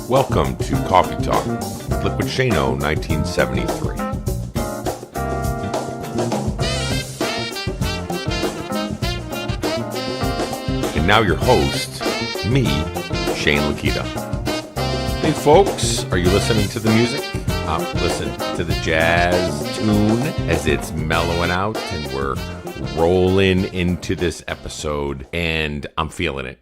Welcome to Coffee Talk with Liquidshano 1973. And now your host, me, Shane Lakita. Hey folks, are you listening to the music? Listen to the jazz tune as it's mellowing out and we're rolling into this episode and I'm feeling it.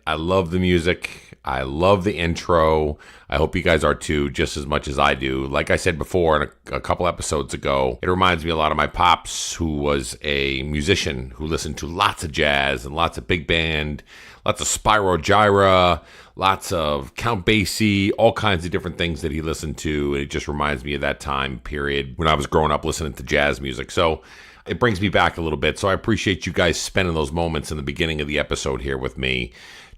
I love the music. I love the intro. I hope you guys are too, just as much as I do. Like I said before in a couple episodes ago, it reminds me a lot of my pops, who was a musician who listened to lots of jazz and lots of big band, lots of Spyro Gyra, lots of Count Basie, all kinds of different things that he listened to. And it just reminds me of that time period when I was growing up listening to jazz music. So it brings me back a little bit. So I appreciate you guys spending those moments in the beginning of the episode here with me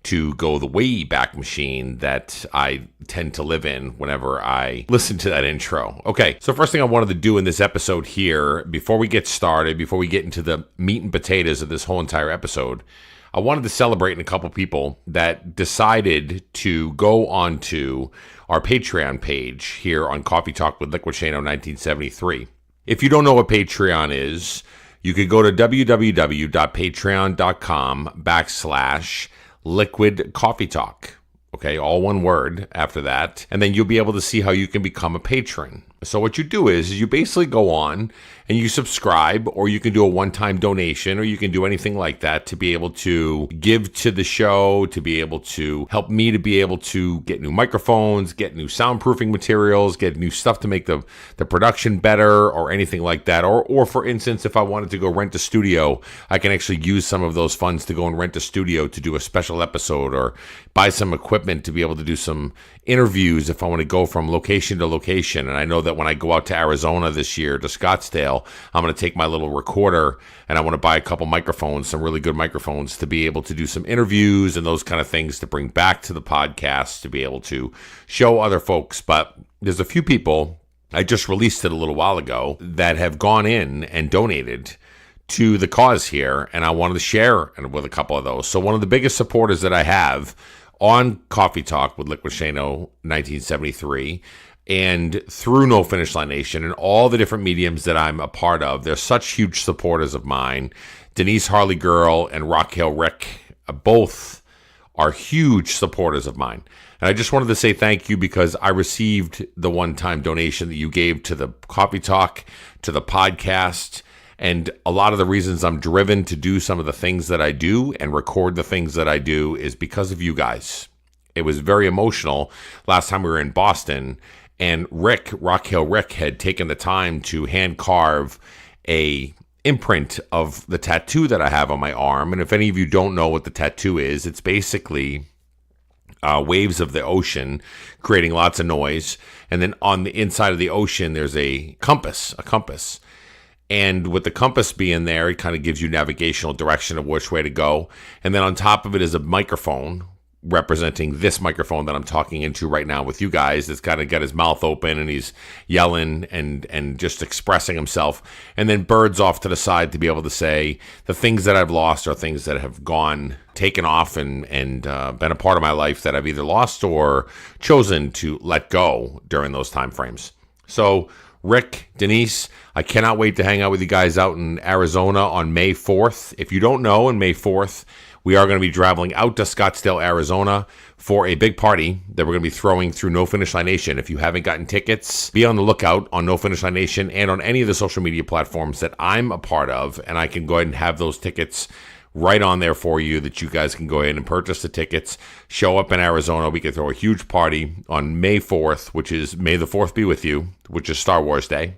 to go the way back machine that I tend to live in whenever I listen to that intro. Okay, so first thing I wanted to do in this episode here, before we get started, before we get into the meat and potatoes of this whole entire episode, I wanted to celebrate a couple people that decided to go onto our Patreon page here on Coffee Talk with Liquidshano 1973. If you don't know what Patreon is, you could go to www.patreon.com/Liquid Coffee Talk. Okay, all one word after that. And then you'll be able to see how you can become a patron. So what you do is you basically go on and you subscribe, or you can do a one-time donation, or you can do anything like that to be able to give to the show, to be able to help me to be able to get new microphones, get new soundproofing materials, get new stuff to make the production better, or anything like that. Or for instance, if I wanted to go rent a studio, I can actually use some of those funds to go and rent a studio to do a special episode, or buy some equipment to be able to do some interviews if I want to go from location to location. And I know that when I go out to Arizona this year, to Scottsdale, I'm going to take my little recorder and I want to buy a couple microphones, some really good microphones, to be able to do some interviews and those kind of things to bring back to the podcast, to be able to show other folks. But there's a few people, I just released it a little while ago, that have gone in and donated to the cause here, and I wanted to share with a couple of those. So one of the biggest supporters that I have on Coffee Talk with Liquidshano 1973 and through No Finish Line Nation and all the different mediums that I'm a part of, they're such huge supporters of mine. Denise Harley Girl and Raquel Rick, both are huge supporters of mine. And I just wanted to say thank you, because I received the one-time donation that you gave to the Coffee Talk, to the podcast. And a lot of the reasons I'm driven to do some of the things that I do and record the things that I do is because of you guys. It was very emotional last time we were in Boston, and Raquel Rick had taken the time to hand carve a imprint of the tattoo that I have on my arm. And if any of you don't know what the tattoo is, it's basically waves of the ocean creating lots of noise. And then on the inside of the ocean, there's a compass. And with the compass being there, it kind of gives you navigational direction of which way to go. And then on top of it is a microphone representing this microphone that I'm talking into right now with you guys. It's kind of got his mouth open and he's yelling and just expressing himself. And then birds off to the side to be able to say the things that I've lost are things that have taken off and been a part of my life that I've either lost or chosen to let go during those time frames. So Rick, Denise, I cannot wait to hang out with you guys out in Arizona on May 4th. If you don't know, on May 4th, we are going to be traveling out to Scottsdale, Arizona for a big party that we're going to be throwing through No Finish Line Nation. If you haven't gotten tickets, be on the lookout on No Finish Line Nation and on any of the social media platforms that I'm a part of, and I can go ahead and have those tickets right on there for you, that you guys can go ahead and purchase the tickets, show up in Arizona. We can throw a huge party on May 4th, which is May the 4th be with you, which is Star Wars Day,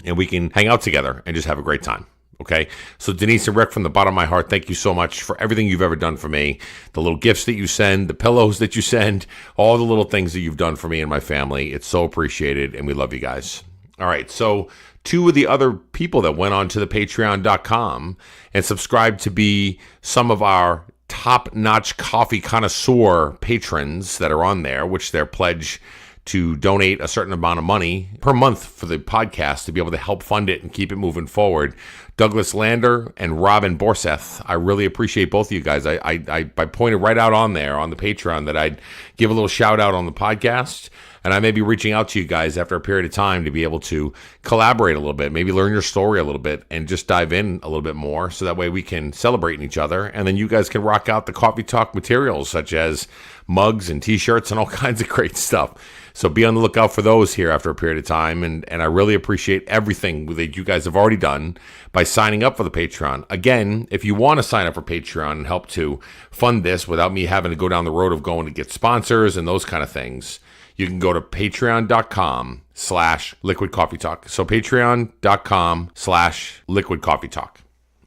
and we can hang out together and just have a great time. Okay, so Denise and Rick, from the bottom of my heart, thank you so much for everything you've ever done for me. The little gifts that you send, the pillows that you send, all the little things that you've done for me and my family. It's so appreciated, and we love you guys. All right, so two of the other people that went on to the patreon.com and subscribed to be some of our top-notch coffee connoisseur patrons that are on there, which their pledge to donate a certain amount of money per month for the podcast to be able to help fund it and keep it moving forward. Douglas Lander and Robin Borseth. I really appreciate both of you guys. I pointed right out on there on the Patreon that I'd give a little shout out on the podcast. And I may be reaching out to you guys after a period of time to be able to collaborate a little bit, maybe learn your story a little bit and just dive in a little bit more so that way we can celebrate each other. And then you guys can rock out the Coffee Talk materials such as mugs and t-shirts and all kinds of great stuff. So be on the lookout for those here after a period of time. And I really appreciate everything that you guys have already done by signing up for the Patreon. Again, if you want to sign up for Patreon and help to fund this without me having to go down the road of going to get sponsors and those kind of things, you can go to patreon.com/Liquid Coffee Talk. So patreon.com/Liquid Coffee Talk.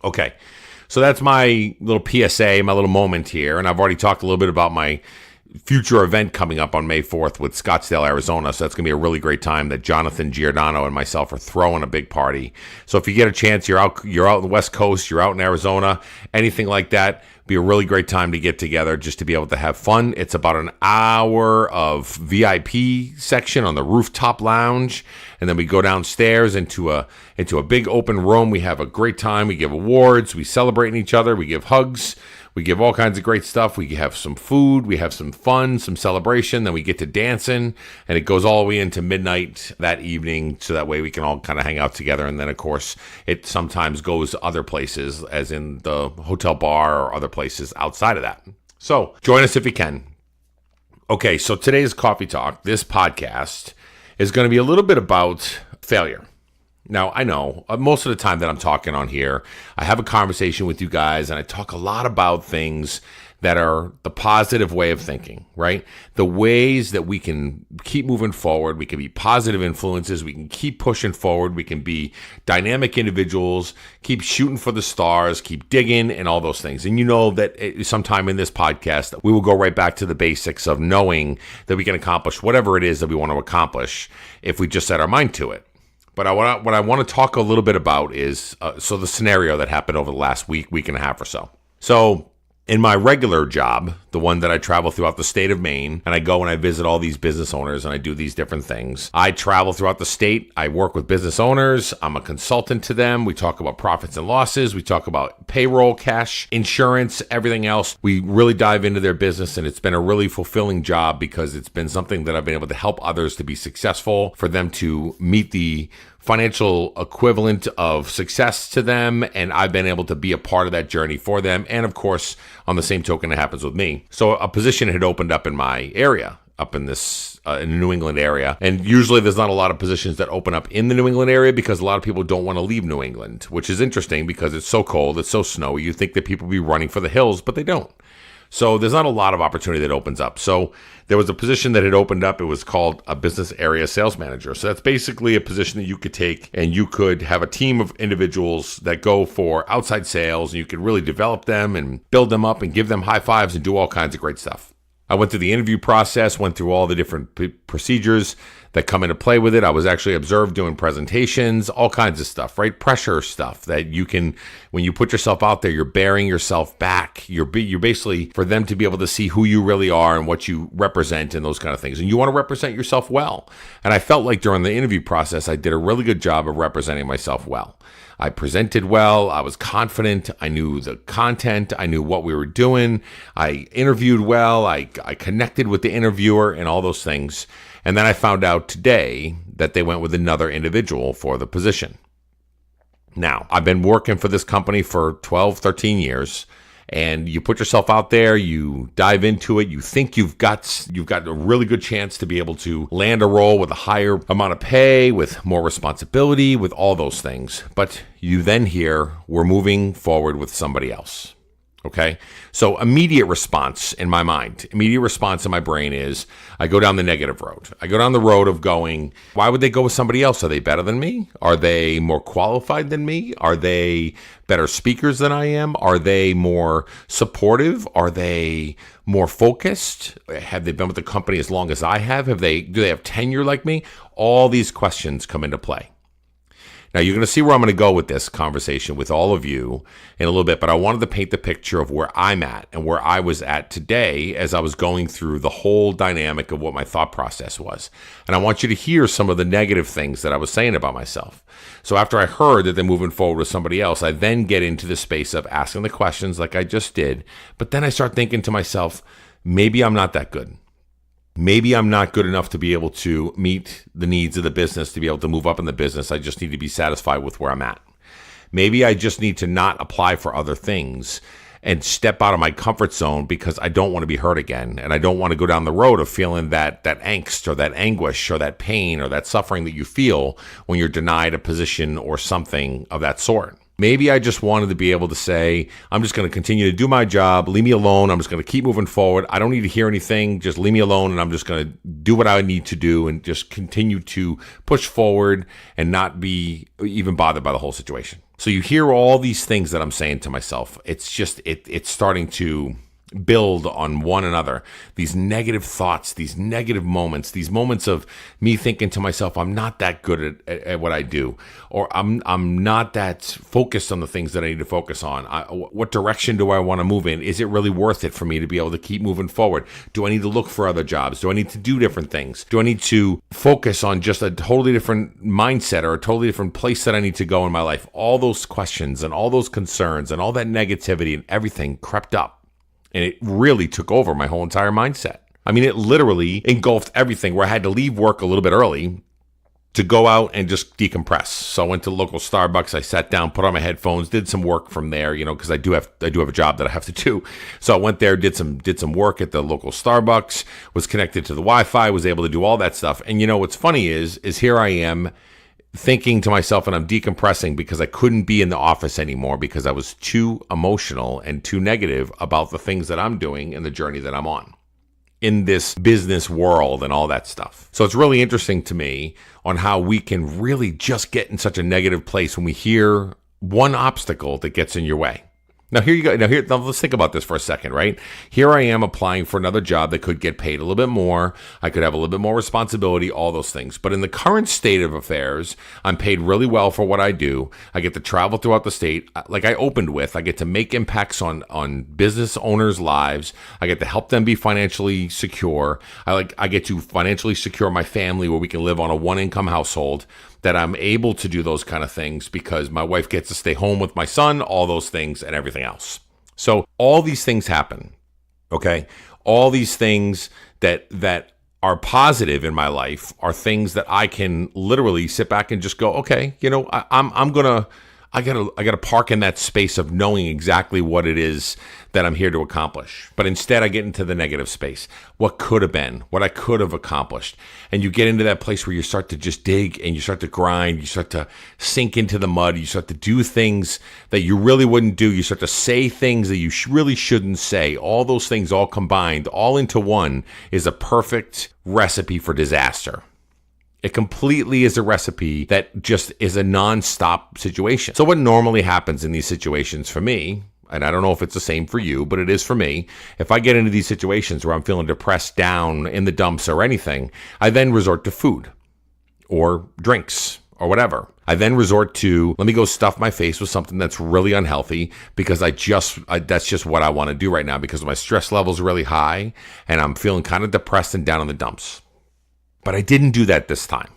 Okay. So that's my little PSA, my little moment here. And I've already talked a little bit about my future event coming up on May 4th with Scottsdale, Arizona. So that's going to be a really great time that Jonathan Giordano and myself are throwing a big party. So if you get a chance, you're out in the West Coast, you're out in Arizona, anything like that, be a really great time to get together just to be able to have fun. It's about an hour of VIP section on the rooftop lounge. And then we go downstairs into a big open room. We have a great time. We give awards. We celebrate each other. We give hugs. We give all kinds of great stuff. We have some food. We have some fun, some celebration. Then we get to dancing. And it goes all the way into midnight that evening. So that way we can all kind of hang out together. And then, of course, it sometimes goes other places, as in the hotel bar or other places outside of that. So join us if you can. Okay, so today's Coffee Talk, this podcast, is going to be a little bit about failure. Now, I know most of the time that I'm talking on here, I have a conversation with you guys and I talk a lot about things that are the positive way of thinking, right? The ways that we can keep moving forward. We can be positive influences. We can keep pushing forward. We can be dynamic individuals, keep shooting for the stars, keep digging and all those things. And you know that sometime in this podcast, we will go right back to the basics of knowing that we can accomplish whatever it is that we want to accomplish if we just set our mind to it. But what I want to talk a little bit about is the scenario that happened over the last week and a half or so. So in my regular job, the one that I travel throughout the state of Maine, and I go and I visit all these business owners and I do these different things. I travel throughout the state. I work with business owners. I'm a consultant to them. We talk about profits and losses. We talk about payroll, cash, insurance, everything else. We really dive into their business, and it's been a really fulfilling job because it's been something that I've been able to help others to be successful, for them to meet the financial equivalent of success to them, and I've been able to be a part of that journey for them. And of course, on the same token, it happens with me. So a position had opened up in my area, up in this in the New England area. And usually there's not a lot of positions that open up in the New England area because a lot of people don't want to leave New England, which is interesting because it's so cold, it's so snowy. You think that people will be running for the hills, but they don't. So there's not a lot of opportunity that opens up. So there was a position that had opened up. It was called a business area sales manager. So that's basically a position that you could take, and you could have a team of individuals that go for outside sales, and you could really develop them and build them up and give them high fives and do all kinds of great stuff. I went through the interview process, went through all the different procedures that come into play with it. I was actually observed doing presentations, all kinds of stuff, right? Pressure stuff that you can, when you put yourself out there, you're bearing yourself back. You're basically, for them to be able to see who you really are and what you represent and those kind of things. And you want to represent yourself well. And I felt like during the interview process, I did a really good job of representing myself well. I presented well. I was confident. I knew the content. I knew what we were doing. I interviewed well. I connected with the interviewer and all those things. And then I found out today that they went with another individual for the position. Now, I've been working for this company for 12, 13 years. And you put yourself out there, you dive into it, you think you've got a really good chance to be able to land a role with a higher amount of pay, with more responsibility, with all those things. But you then hear, we're moving forward with somebody else. Okay? So immediate response in my mind, immediate response in my brain is, I go down the negative road. I go down the road of going, why would they go with somebody else? Are they better than me? Are they more qualified than me? Are they better speakers than I am? Are they more supportive? Are they more focused? Have they been with the company as long as I have? Do they have tenure like me? All these questions come into play. Now, you're going to see where I'm going to go with this conversation with all of you in a little bit, but I wanted to paint the picture of where I'm at and where I was at today as I was going through the whole dynamic of what my thought process was. And I want you to hear some of the negative things that I was saying about myself. So after I heard that they're moving forward with somebody else, I then get into the space of asking the questions like I just did. But then I start thinking to myself, maybe I'm not that good. Maybe I'm not good enough to be able to meet the needs of the business, to be able to move up in the business. I just need to be satisfied with where I'm at. Maybe I just need to not apply for other things and step out of my comfort zone because I don't want to be hurt again. And I don't want to go down the road of feeling that angst or that anguish or that pain or that suffering that you feel when you're denied a position or something of that sort. Maybe I just wanted to be able to say, I'm just going to continue to do my job. Leave me alone. I'm just going to keep moving forward. I don't need to hear anything. Just leave me alone. And I'm just going to do what I need to do and just continue to push forward and not be even bothered by the whole situation. So you hear all these things that I'm saying to myself. It's just, it's starting to build on one another. These negative thoughts, these negative moments, these moments of me thinking to myself, I'm not that good at what I do, or I'm not that focused on the things that I need to focus on. What direction do I want to move in? Is it really worth it for me to be able to keep moving forward? Do I need to look for other jobs? Do I need to do different things? Do I need to focus on just a totally different mindset or a totally different place that I need to go in my life? All those questions and all those concerns and all that negativity and everything crept up. And it really took over my whole entire mindset. I mean, it literally engulfed everything where I had to leave work a little bit early to go out and just decompress. So I went to the local Starbucks. I sat down, put on my headphones, did some work from there, because I do have a job that I have to do. So I went there, did some work at the local Starbucks, was connected to the Wi-Fi, was able to do all that stuff. And what's funny is here I am thinking to myself, and I'm decompressing because I couldn't be in the office anymore because I was too emotional and too negative about the things that I'm doing and the journey that I'm on in this business world and all that stuff. So it's really interesting to me on how we can really just get in such a negative place when we hear one obstacle that gets in your way. Now, here you go. Now, let's think about this for a second, right? Here I am applying for another job that could get paid a little bit more. I could have a little bit more responsibility, all those things. But in the current state of affairs, I'm paid really well for what I do. I get to travel throughout the state. Like I opened with, I get to make impacts on business owners' lives. I get to help them be financially secure. I get to financially secure my family where we can live on a one-income household. That I'm able to do those kind of things because my wife gets to stay home with my son, all those things and everything else. So all these things happen, okay? All these things that are positive in my life are things that I can literally sit back and just go, okay, I gotta park in that space of knowing exactly what it is that I'm here to accomplish. But instead I get into the negative space. What could have been, what I could have accomplished. And you get into that place where you start to just dig and you start to grind, you start to sink into the mud, you start to do things that you really wouldn't do, you start to say things that you really shouldn't say. All those things all combined, all into one, is a perfect recipe for disaster. It completely is a recipe that just is a non-stop situation. So what normally happens in these situations for me, and I don't know if it's the same for you, but it is for me, if I get into these situations where I'm feeling depressed, down, in the dumps or anything, I then resort to food or drinks or whatever. I then resort to, let me go stuff my face with something that's really unhealthy because that's just what I want to do right now because my stress level's really high and I'm feeling kind of depressed and down in the dumps. But I didn't do that this time.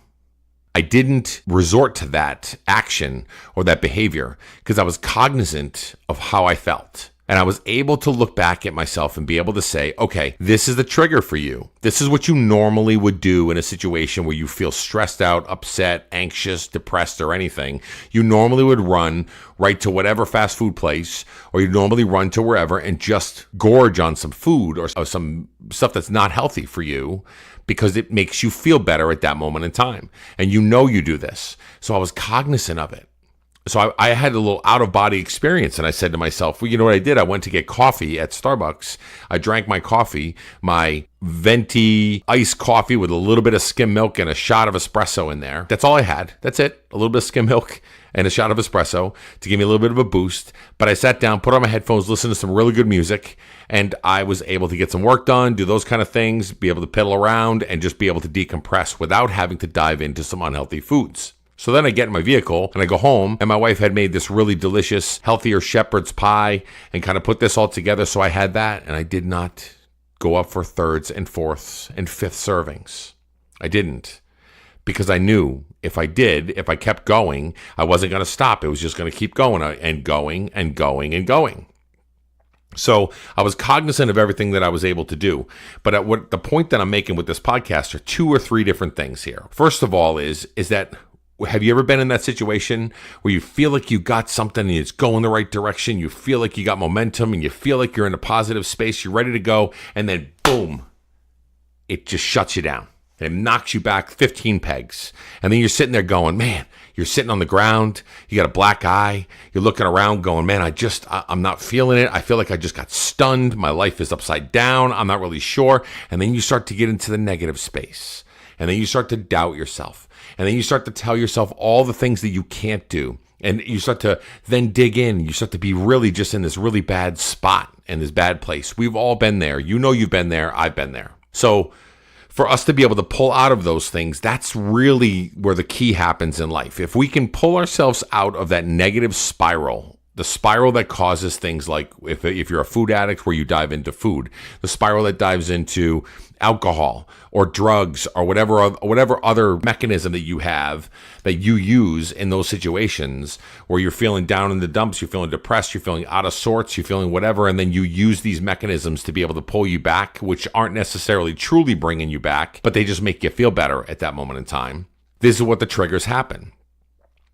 I didn't resort to that action or that behavior because I was cognizant of how I felt. And I was able to look back at myself and be able to say, okay, this is the trigger for you. This is what you normally would do in a situation where you feel stressed out, upset, anxious, depressed, or anything. You normally would run right to whatever fast food place, or you normally run to wherever and just gorge on some food or some stuff that's not healthy for you because it makes you feel better at that moment in time. And you do this. So I was cognizant of it. So I had a little out-of-body experience, and I said to myself, well, you know what I did? I went to get coffee at Starbucks. I drank my coffee, my venti iced coffee with a little bit of skim milk and a shot of espresso in there. That's all I had. That's it. A little bit of skim milk and a shot of espresso to give me a little bit of a boost. But I sat down, put on my headphones, listened to some really good music, and I was able to get some work done, do those kind of things, be able to pedal around, and just be able to decompress without having to dive into some unhealthy foods. So then I get in my vehicle and I go home, and my wife had made this really delicious, healthier shepherd's pie and kind of put this all together. So I had that, and I did not go up for thirds and fourths and fifth servings. I didn't, because I knew if I kept going, I wasn't going to stop. It was just going to keep going and going and going and going. So I was cognizant of everything that I was able to do. But the point that I'm making with this podcast are 2 or 3 different things here. First of all is that, have you ever been in that situation where you feel like you got something and it's going the right direction? You feel like you got momentum and you feel like you're in a positive space. You're ready to go. And then boom, it just shuts you down. It knocks you back 15 pegs. And then you're sitting there going, man, you're sitting on the ground. You got a black eye. You're looking around going, man, I'm not feeling it. I feel like I just got stunned. My life is upside down. I'm not really sure. And then you start to get into the negative space. And then you start to doubt yourself. And then you start to tell yourself all the things that you can't do. And you start to then dig in. You start to be really just in this really bad spot, in this bad place. We've all been there. You know you've been there. I've been there. So for us to be able to pull out of those things, that's really where the key happens in life. If we can pull ourselves out of that negative spiral, the spiral that causes things like if you're a food addict where you dive into food, the spiral that dives into alcohol or drugs or whatever other mechanism that you have that you use in those situations where you're feeling down in the dumps, you're feeling depressed, you're feeling out of sorts, you're feeling whatever, and then you use these mechanisms to be able to pull you back, which aren't necessarily truly bringing you back, but they just make you feel better at that moment in time. This is what the triggers happen.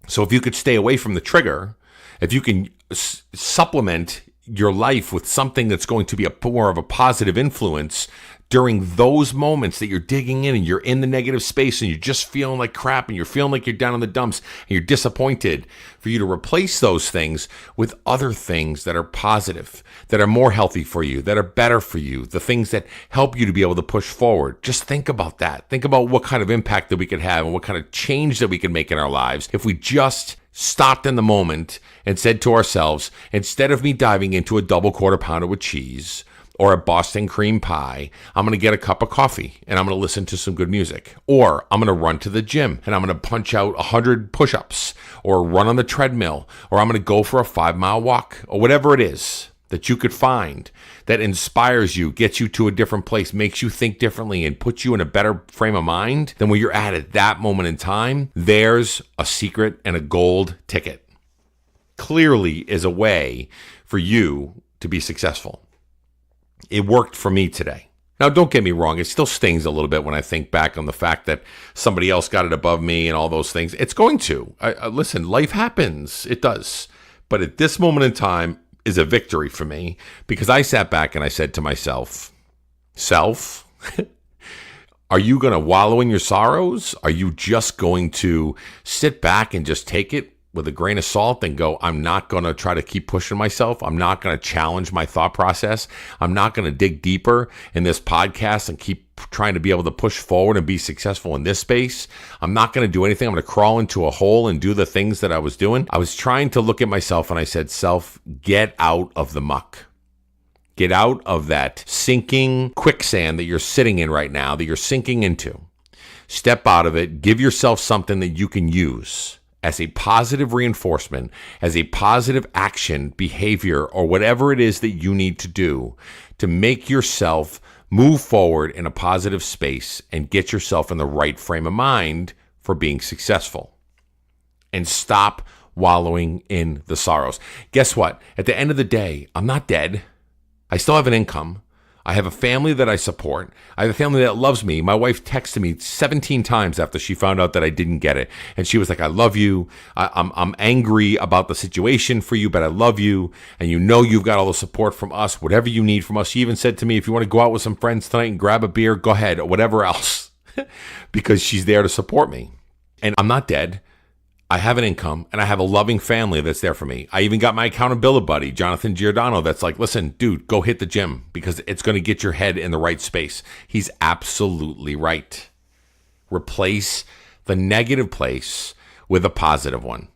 So if you could stay away from the trigger, if you can supplement your life with something that's going to be more of a positive influence during those moments that you're digging in and you're in the negative space and you're just feeling like crap and you're feeling like you're down in the dumps and you're disappointed, for you to replace those things with other things that are positive, that are more healthy for you, that are better for you, the things that help you to be able to push forward. Just think about that. Think about what kind of impact that we could have and what kind of change that we could make in our lives if we just stopped in the moment and said to ourselves, instead of me diving into a double quarter pounder with cheese or a Boston cream pie, I'm going to get a cup of coffee and I'm going to listen to some good music. Or I'm going to run to the gym and I'm going to punch out 100 push-ups or run on the treadmill, or I'm going to go for a 5-mile walk, or whatever it is that you could find that inspires you, gets you to a different place, makes you think differently, and puts you in a better frame of mind than where you're at that moment in time. There's a secret and a gold ticket. Clearly is a way for you to be successful. It worked for me today. Now, don't get me wrong. It still stings a little bit when I think back on the fact that somebody else got it above me and all those things. It's going to. Listen, life happens. It does. But at this moment in time is a victory for me, because I sat back and I said to myself, self, are you going to wallow in your sorrows? Are you just going to sit back and just take it with a grain of salt and go, I'm not going to try to keep pushing myself. I'm not going to challenge my thought process. I'm not going to dig deeper in this podcast and keep trying to be able to push forward and be successful in this space. I'm not going to do anything. I'm going to crawl into a hole and do the things that I was doing. I was trying to look at myself and I said, self, get out of the muck. Get out of that sinking quicksand that you're sitting in right now, that you're sinking into. Step out of it. Give yourself something that you can use as a positive reinforcement, as a positive action, behavior, or whatever it is that you need to do to make yourself move forward in a positive space and get yourself in the right frame of mind for being successful. And stop wallowing in the sorrows. Guess what? At the end of the day, I'm not dead. I still have an income. I have a family that I support. I have a family that loves me. My wife texted me 17 times after she found out that I didn't get it. And she was like, I love you. I'm angry about the situation for you, but I love you. And you know you've got all the support from us, whatever you need from us. She even said to me, if you want to go out with some friends tonight and grab a beer, go ahead, or whatever else, because she's there to support me. And I'm not dead. I have an income, and I have a loving family that's there for me. I even got my accountability buddy, Jonathan Giordano, that's like, listen, dude, go hit the gym because it's going to get your head in the right space. He's absolutely right. Replace the negative place with a positive one.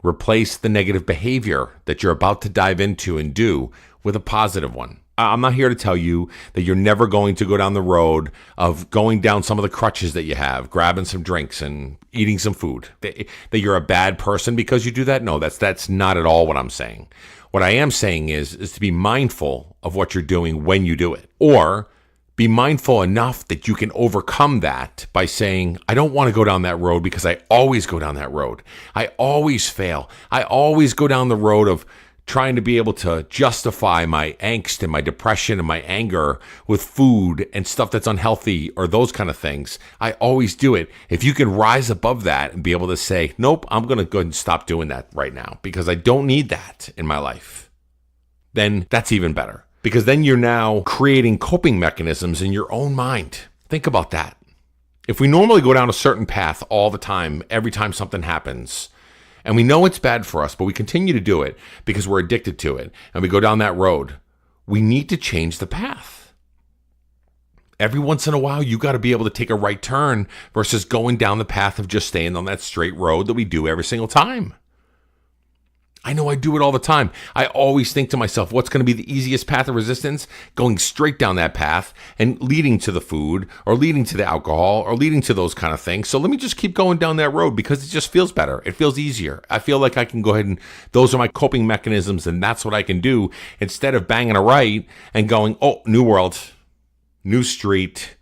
Replace the negative behavior that you're about to dive into and do with a positive one. I'm not here to tell you that you're never going to go down the road of going down some of the crutches that you have, grabbing some drinks and eating some food, that you're a bad person because you do that. No, that's not at all what I'm saying. What I am saying is to be mindful of what you're doing when you do it, or be mindful enough that you can overcome that by saying, I don't want to go down that road because I always go down that road. I always fail. I always go down the road of trying to be able to justify my angst and my depression and my anger with food and stuff that's unhealthy or those kind of things. I always do it. If you can rise above that and be able to say, nope, I'm going to go and stop doing that right now because I don't need that in my life, then that's even better. Because then you're now creating coping mechanisms in your own mind. Think about that. If we normally go down a certain path all the time, every time something happens, and we know it's bad for us, but we continue to do it because we're addicted to it, and we go down that road, we need to change the path. Every once in a while, you got to be able to take a right turn versus going down the path of just staying on that straight road that we do every single time. I know I do it all the time. I always think to myself, what's going to be the easiest path of resistance? Going straight down that path and leading to the food or leading to the alcohol or leading to those kind of things. So let me just keep going down that road because it just feels better. It feels easier. I feel like I can go ahead and those are my coping mechanisms and that's what I can do instead of banging a right and going, oh, new world, new street,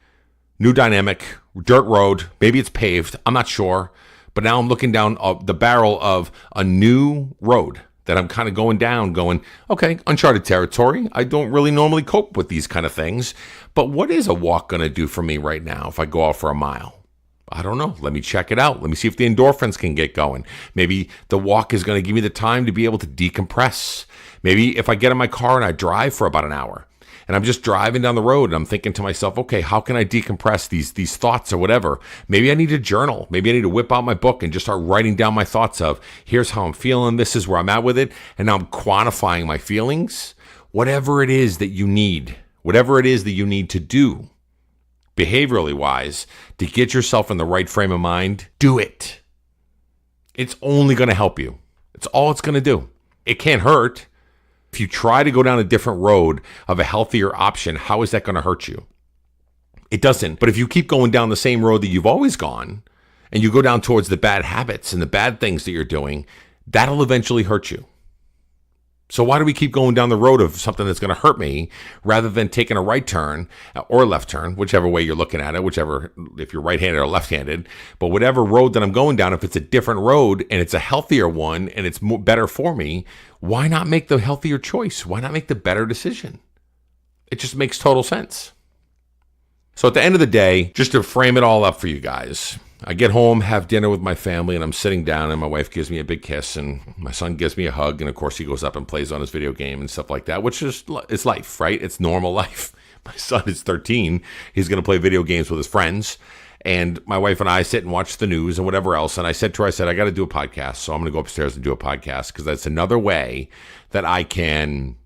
new dynamic, dirt road. Maybe it's paved. I'm not sure. But now I'm looking down the barrel of a new road that I'm kind of going down, going, okay, uncharted territory. I don't really normally cope with these kind of things. But what is a walk going to do for me right now if I go out for a mile? I don't know. Let me check it out. Let me see if the endorphins can get going. Maybe the walk is going to give me the time to be able to decompress. Maybe if I get in my car and I drive for about an hour, and I'm just driving down the road and I'm thinking to myself, okay, how can I decompress these thoughts or whatever? Maybe I need a journal. Maybe I need to whip out my book and just start writing down my thoughts of, here's how I'm feeling. This is where I'm at with it. And now I'm quantifying my feelings. Whatever it is that you need to do, behaviorally wise, to get yourself in the right frame of mind, do it. It's only going to help you. It's all it's going to do. It can't hurt. If you try to go down a different road of a healthier option, how is that going to hurt you? It doesn't. But if you keep going down the same road that you've always gone, and you go down towards the bad habits and the bad things that you're doing, that'll eventually hurt you. So why do we keep going down the road of something that's going to hurt me rather than taking a right turn or left turn, whichever way you're looking at it, whichever, if you're right-handed or left-handed, but whatever road that I'm going down, if it's a different road and it's a healthier one and it's better for me, why not make the healthier choice? Why not make the better decision? It just makes total sense. So at the end of the day, just to frame it all up for you guys, I get home, have dinner with my family, and I'm sitting down, and my wife gives me a big kiss, and my son gives me a hug, and of course he goes up and plays on his video game and stuff like that, which is it's life, right? It's normal life. My son is 13. He's going to play video games with his friends, and my wife and I sit and watch the news and whatever else, and I said to her, I got to do a podcast, so I'm going to go upstairs and do a podcast because that's another way that I can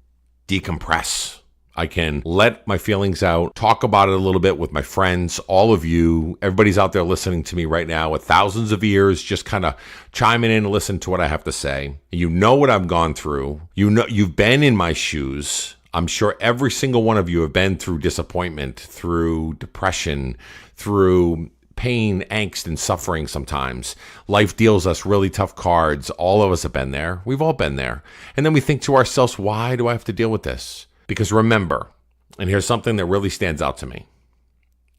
decompress. I can let my feelings out, talk about it a little bit with my friends, all of you. Everybody's out there listening to me right now with thousands of ears, just kind of chiming in and listen to what I have to say. You know what I've gone through. You know, you've been in my shoes. I'm sure every single one of you have been through disappointment, through depression, through pain, angst, and suffering sometimes. Life deals us really tough cards. All of us have been there. We've all been there. And then we think to ourselves, why do I have to deal with this? Because remember, and here's something that really stands out to me.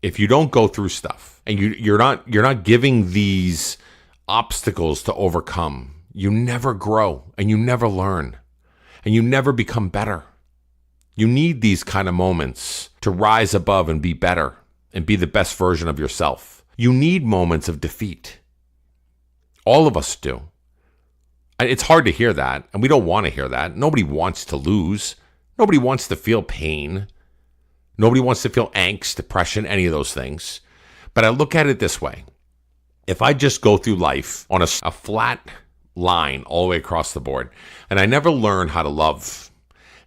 If you don't go through stuff and you're not giving these obstacles to overcome, you never grow and you never learn and you never become better. You need these kind of moments to rise above and be better and be the best version of yourself. You need moments of defeat. All of us do. It's hard to hear that, and we don't want to hear that. Nobody wants to lose. Nobody wants to feel pain. Nobody wants to feel angst, depression, any of those things. But I look at it this way. If I just go through life on a flat line all the way across the board, and I never learn how to love,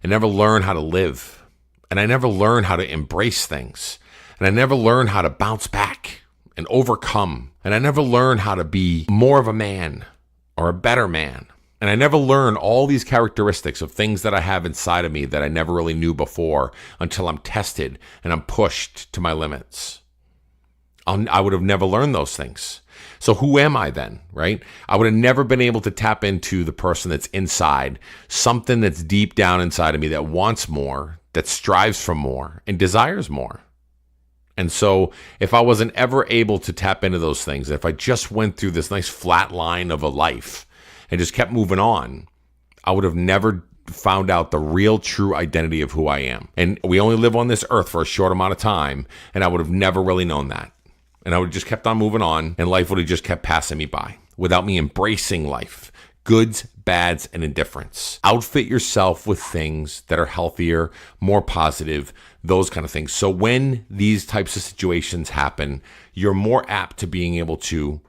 I never learn how to live, and I never learn how to embrace things, and I never learn how to bounce back and overcome, and I never learn how to be more of a man or a better man, And I never learn all these characteristics of things that I have inside of me that I never really knew before until I'm tested and I'm pushed to my limits. I would have never learned those things. So who am I then, right? I would have never been able to tap into the person that's inside, something that's deep down inside of me that wants more, that strives for more, and desires more. And so if I wasn't ever able to tap into those things, if I just went through this nice flat line of a life and just kept moving on, I would have never found out the real true identity of who I am. And we only live on this earth for a short amount of time, and I would have never really known that. And I would have just kept on moving on, and life would have just kept passing me by without me embracing life. Goods, bads, and indifference. Outfit yourself with things that are healthier, more positive, those kind of things. So when these types of situations happen, you're more apt to being able to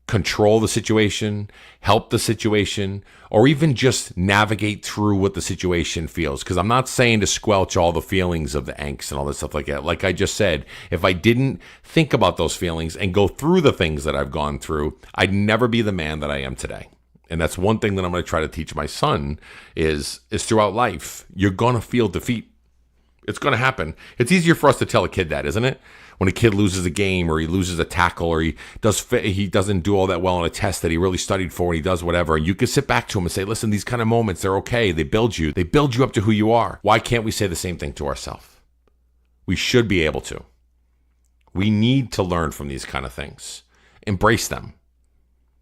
control the situation, help the situation, or even just navigate through what the situation feels. Because I'm not saying to squelch all the feelings of the angst and all this stuff like that. Like I just said, if I didn't think about those feelings and go through the things that I've gone through, I'd never be the man that I am today. And that's one thing that I'm going to try to teach my son is throughout life, you're going to feel defeat. It's going to happen. It's easier for us to tell a kid that, isn't it? When a kid loses a game or he loses a tackle or he doesn't do all that well on a test that he really studied for and he does whatever. And you can sit back to him and say, listen, these kind of moments, they're okay. They build you. They build you up to who you are. Why can't we say the same thing to ourselves? We should be able to. We need to learn from these kind of things. Embrace them.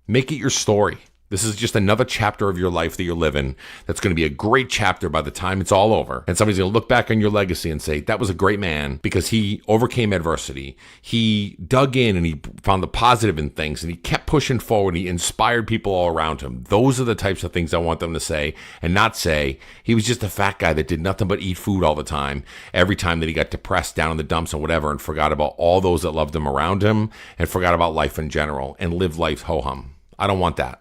Make it your story. This is just another chapter of your life that you're living that's going to be a great chapter by the time it's all over. And somebody's going to look back on your legacy and say, that was a great man because he overcame adversity. He dug in and he found the positive in things and he kept pushing forward. He inspired people all around him. Those are the types of things I want them to say and not say, he was just a fat guy that did nothing but eat food all the time, every time that he got depressed down in the dumps and whatever, and forgot about all those that loved him around him and forgot about life in general and lived life ho-hum. I don't want that.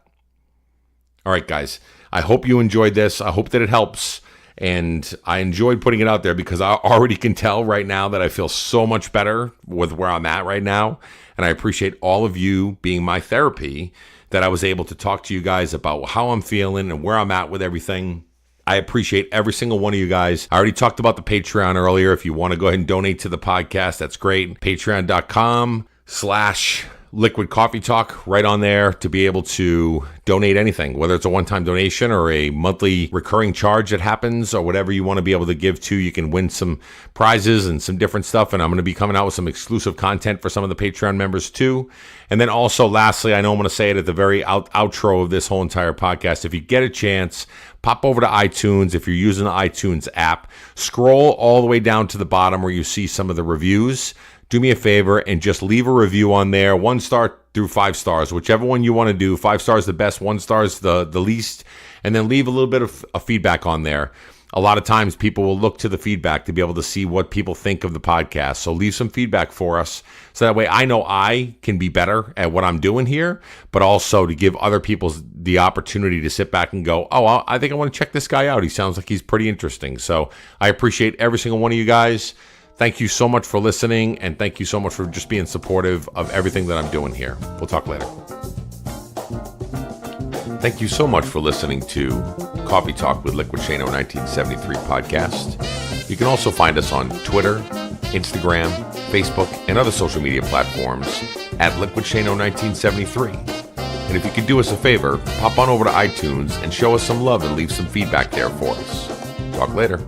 All right, guys, I hope you enjoyed this. I hope that it helps. And I enjoyed putting it out there because I already can tell right now that I feel so much better with where I'm at right now. And I appreciate all of you being my therapy, that I was able to talk to you guys about how I'm feeling and where I'm at with everything. I appreciate every single one of you guys. I already talked about the Patreon earlier. If you want to go ahead and donate to the podcast, that's great. Patreon.com/Liquid Coffee Talk, right on there to be able to donate anything, whether it's a one-time donation or a monthly recurring charge that happens or whatever you want to be able to give to. You can win some prizes and some different stuff, and I'm going to be coming out with some exclusive content for some of the Patreon members too. And then also, lastly, I know I'm going to say it at the very outro of this whole entire podcast. If you get a chance, pop over to iTunes. If you're using the iTunes app, scroll all the way down to the bottom where you see some of the reviews. Do me a favor and just leave a review on there, 1 star through 5 stars, whichever one you want to do. 5 stars the best, 1 star is the least, and then leave a little bit of feedback on there. A lot of times people will look to the feedback to be able to see what people think of the podcast. So leave some feedback for us so that way I know I can be better at what I'm doing here, but also to give other people the opportunity to sit back and go, oh, I think I want to check this guy out. He sounds like he's pretty interesting. So I appreciate every single one of you guys. Thank you so much for listening, and thank you so much for just being supportive of everything that I'm doing here. We'll talk later. Thank you so much for listening to Coffee Talk with Liquidshano 1973 podcast. You can also find us on Twitter, Instagram, Facebook, and other social media platforms at Liquidshano 1973. And if you could do us a favor, pop on over to iTunes and show us some love and leave some feedback there for us. Talk later.